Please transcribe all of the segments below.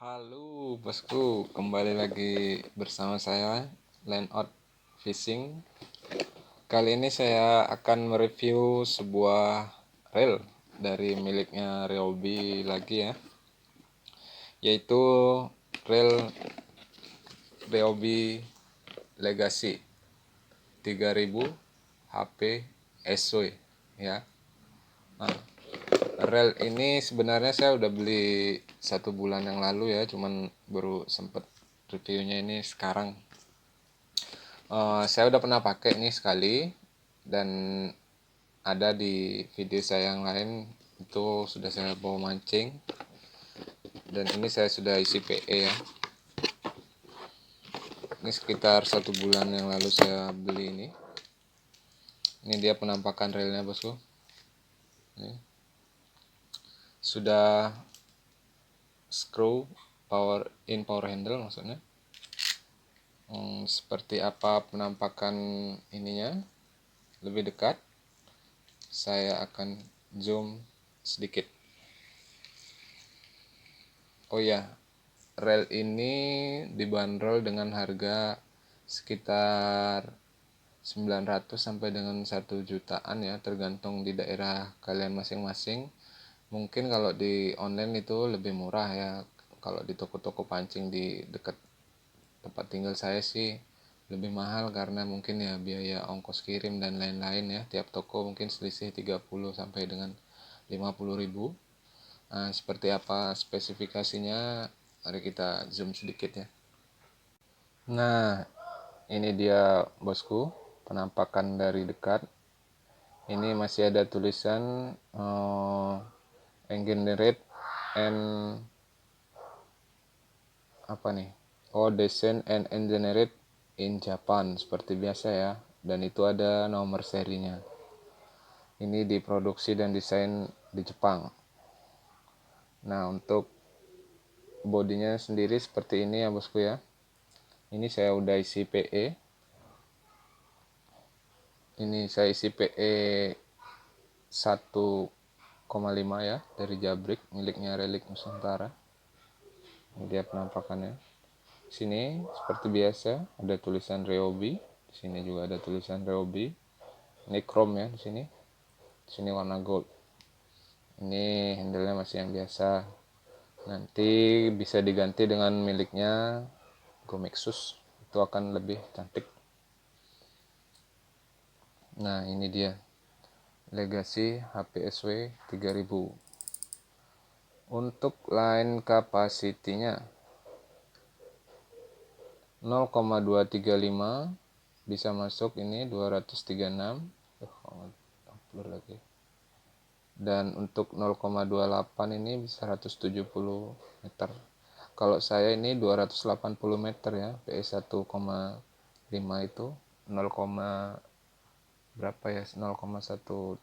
Halo bosku, kembali lagi bersama saya Land Fishing. Kali ini saya akan mereview sebuah reel dari miliknya Ryobi lagi ya, yaitu reel Ryobi Legacy 3000 HP SW ya. Nah, reel ini sebenarnya saya udah beli 1 bulan yang lalu ya, cuman baru sempet reviewnya ini sekarang. Saya udah pernah pakai nih sekali, dan ada di video saya yang lain itu sudah saya bawa mancing, dan ini saya sudah isi PE ya. Ini sekitar 1 bulan yang lalu saya beli ini. Ini dia penampakan reelnya bosku. Ini sudah screw power handle maksudnya. Seperti apa penampakan ininya lebih dekat, saya akan zoom sedikit. Oh ya, reel ini dibanderol dengan harga sekitar 900 sampai dengan 1 jutaan ya, tergantung di daerah kalian masing-masing. Mungkin kalau di online itu lebih murah ya. Kalau di toko-toko pancing di dekat tempat tinggal saya sih lebih mahal, karena mungkin ya biaya ongkos kirim dan lain-lain ya. Tiap toko mungkin selisih 30 sampai dengan 50.000. Nah, seperti apa spesifikasinya? Mari kita zoom sedikit ya. Nah, ini dia bosku, penampakan dari dekat. Ini masih ada tulisan engineered and apa nih? Oh, design and engineered in Japan, seperti biasa ya. Dan itu ada nomor serinya. Ini diproduksi dan desain di Jepang. Nah, untuk bodinya sendiri seperti ini ya bosku ya. Ini saya udah isi PE. Ini saya isi PE 1,5 ya, dari Jabrik miliknya Relik Nusantara. Ini dia penampakannya. Sini seperti biasa ada tulisan Ryobi. Di sini juga ada tulisan Ryobi. Ini chrome ya di sini. Di sini warna gold. Ini handle-nya masih yang biasa. Nanti bisa diganti dengan miliknya Gomexus. Itu akan lebih cantik. Nah, ini dia Legacy HPSW 3000. Untuk line capacity-nya 0,235, bisa masuk ini 236. Blur lagi. Dan untuk 0,28 ini bisa 170 meter. Kalau saya ini 280 meter ya, PS 1,5 itu 0, berapa ya, 0,118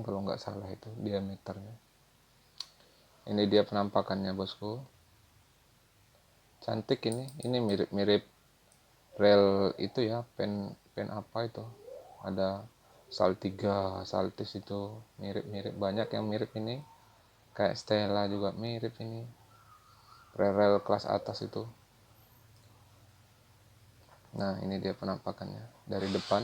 kalau nggak salah itu diameternya. Ini dia penampakannya bosku, cantik. Ini mirip-mirip reel itu ya, pen apa itu, ada Saltiga, Saltis, itu mirip-mirip, banyak yang mirip ini. Kayak Stella juga mirip ini, rel kelas atas itu. Nah, ini dia penampakannya dari depan.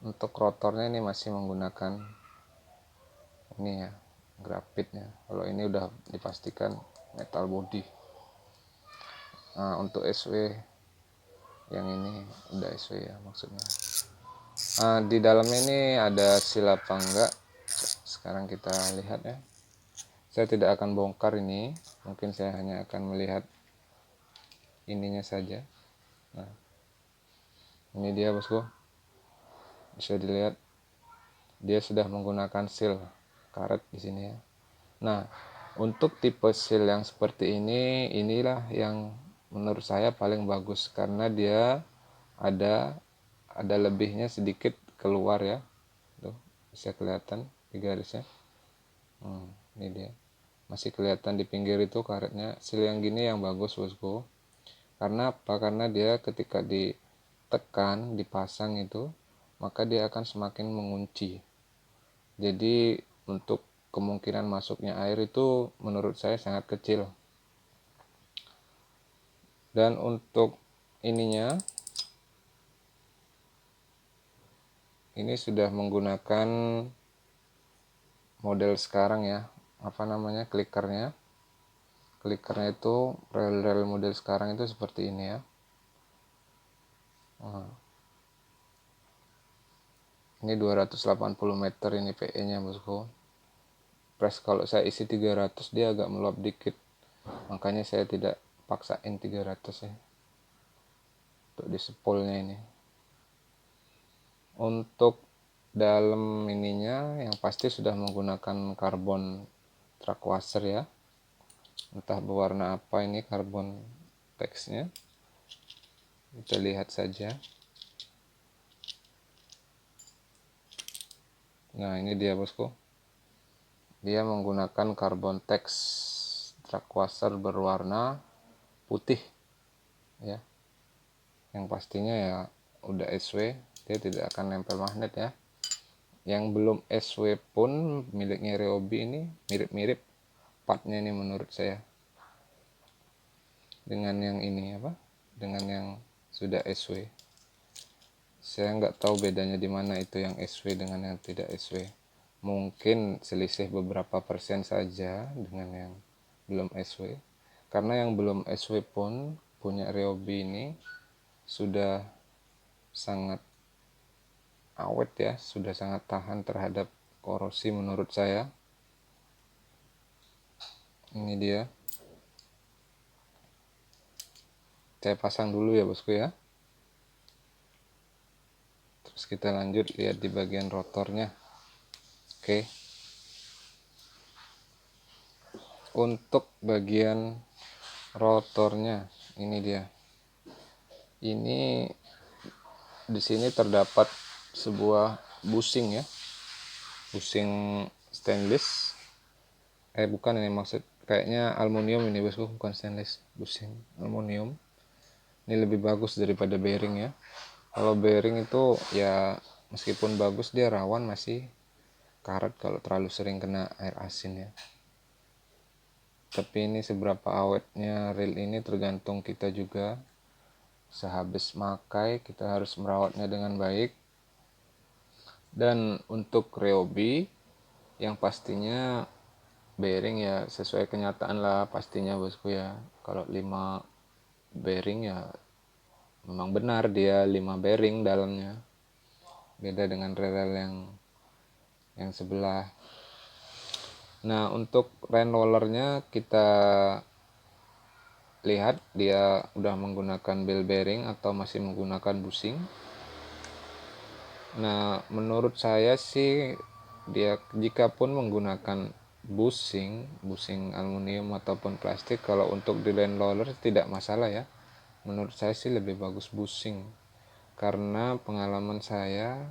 Untuk rotornya ini masih menggunakan ini ya, grafitnya. Kalau ini udah dipastikan metal body. Nah, untuk SW yang ini udah SW ya maksudnya. Nah, di dalamnya ini ada seal apa enggak, sekarang kita lihat ya. Saya tidak akan bongkar ini, mungkin saya hanya akan melihat ininya saja. Nah, ini dia bosku, bisa dilihat dia sudah menggunakan seal karet di sini ya. Nah, untuk tipe seal yang seperti ini, inilah yang menurut saya paling bagus, karena dia ada lebihnya sedikit keluar ya. Tuh, bisa kelihatan di garisnya. Ini dia. Masih kelihatan di pinggir itu karetnya. Seal yang gini yang bagus bosku. Karena apa? Karena dia ketika ditekan, dipasang itu, maka dia akan semakin mengunci. Jadi untuk kemungkinan masuknya air itu menurut saya sangat kecil. Dan untuk ininya, ini sudah menggunakan model sekarang ya, apa namanya, klikernya itu rel-rel model sekarang itu seperti ini ya. Nah, ini 280 meter ini PE nya bosku. Press kalau saya isi 300 dia agak meluap dikit, makanya saya tidak paksain 300 ya untuk di spoolnya ini. Untuk dalam ininya yang pasti sudah menggunakan karbon track washer ya, entah berwarna apa ini karbon teksnya, kita lihat saja. Nah ini dia bosku, dia menggunakan karbon tex track washer berwarna putih ya, yang pastinya ya udah SW, dia tidak akan nempel magnet ya. Yang belum SW pun miliknya Ryobi ini mirip-mirip partnya ini menurut saya dengan yang ini apa, dengan yang sudah SW. Saya nggak tahu bedanya di mana itu yang SW dengan yang tidak SW. Mungkin selisih beberapa persen saja dengan yang belum SW. Karena yang belum SW pun punya Ryobi ini sudah sangat awet ya, sudah sangat tahan terhadap korosi menurut saya. Ini dia. Saya pasang dulu ya bosku ya. Terus kita lanjut lihat di bagian rotornya. Oke. Untuk bagian rotornya ini dia. Ini di sini terdapat sebuah bushing ya. Bushing stainless. Bukan ini maksud kayaknya aluminium ini bosku, bukan stainless. Bushing aluminium. Ini lebih bagus daripada bearing ya. Kalau bearing itu ya meskipun bagus dia rawan masih karat kalau terlalu sering kena air asin ya. Tapi ini seberapa awetnya reel ini tergantung kita juga. Sehabis makai kita harus merawatnya dengan baik. Dan untuk Ryobi yang pastinya bearing ya sesuai kenyataan lah pastinya bosku ya. Kalau 5 bearing ya memang benar dia 5 bearing dalamnya. Beda dengan rel yang sebelah. Nah untuk rain rollernya kita lihat dia udah menggunakan ball bearing atau masih menggunakan bushing. Nah menurut saya sih dia jika pun menggunakan bushing aluminium ataupun plastik, kalau untuk di rain roller tidak masalah ya. Menurut saya sih lebih bagus bushing, karena pengalaman saya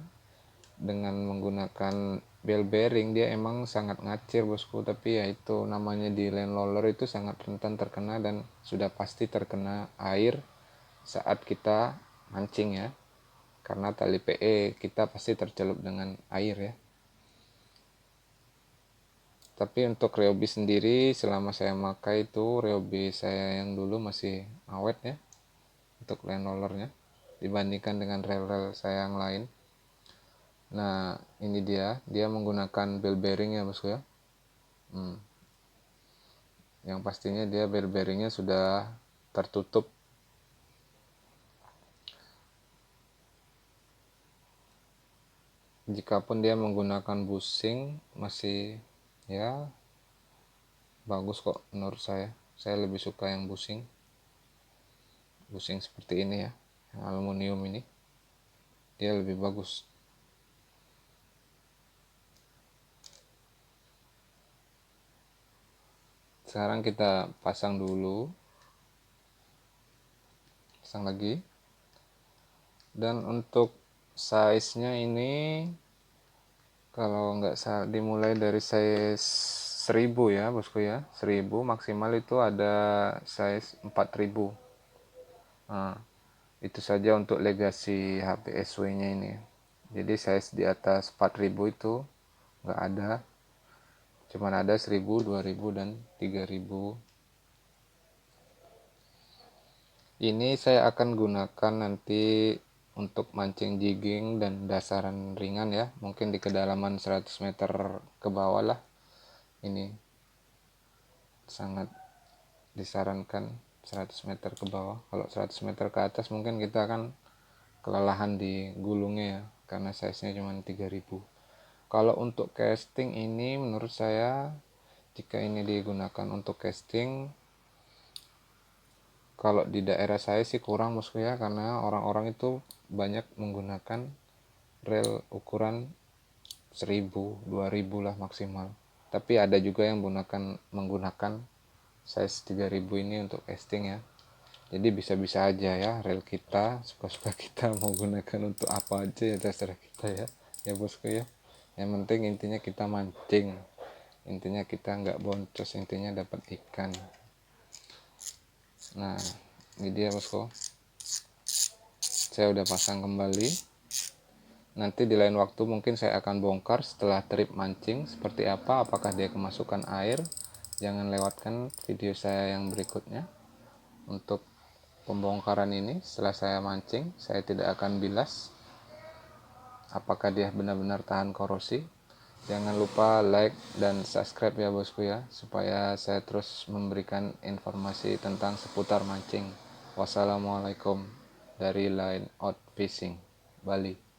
dengan menggunakan ball bearing dia emang sangat ngacir bosku. Tapi ya itu namanya di land roller itu sangat rentan terkena dan sudah pasti terkena air saat kita mancing ya, karena tali PE kita pasti tercelup dengan air ya. Tapi untuk Ryobi sendiri selama saya pakai itu Ryobi saya yang dulu masih awet ya untuk land rollernya dibandingkan dengan rel-rel saya yang lain. Nah ini dia menggunakan ball bearing ya bosku ya. Yang pastinya dia ball bearingnya sudah tertutup. Jikapun dia menggunakan bushing masih ya bagus kok menurut saya lebih suka yang bushing seperti ini ya, yang aluminium ini dia lebih bagus. Sekarang kita pasang dulu, pasang lagi. Dan untuk size nya ini kalau nggak salah dimulai dari size 1000 ya bosku ya, 1000 maksimal itu ada size 4000. Nah, itu saja untuk legasi HPSW nya ini. Jadi size di atas 4000 itu nggak ada. cuman ada 1000, 2000 dan 3000. Ini saya akan gunakan nanti untuk mancing jigging dan dasaran ringan ya, mungkin di kedalaman 100 meter ke bawah lah. Ini sangat disarankan 100 meter ke bawah. Kalau 100 meter ke atas mungkin kita akan kelelahan di gulungnya ya, karena size nya cuma 3000. Kalau untuk casting ini menurut saya, jika ini digunakan untuk casting, kalau di daerah saya sih kurang bosku ya, karena orang-orang itu banyak menggunakan reel ukuran 1000, 2000 lah maksimal. Tapi ada juga yang menggunakan size 3000 ini untuk casting ya. Jadi bisa-bisa aja ya, reel kita suka-suka kita mau gunakan untuk apa aja ya, terserah kita ya. Ya bosku ya. Yang penting intinya kita mancing. Intinya kita nggak boncos, intinya dapat ikan. Nah, ini dia bosku. Saya udah pasang kembali. Nanti di lain waktu mungkin saya akan bongkar setelah trip mancing seperti apa, apakah dia kemasukan air. Jangan lewatkan video saya yang berikutnya. Untuk pembongkaran ini setelah saya mancing, saya tidak akan bilas apakah dia benar-benar tahan korosi. Jangan lupa like dan subscribe ya bosku ya, supaya saya terus memberikan informasi tentang seputar mancing. Wassalamualaikum dari Line Out Fishing Bali.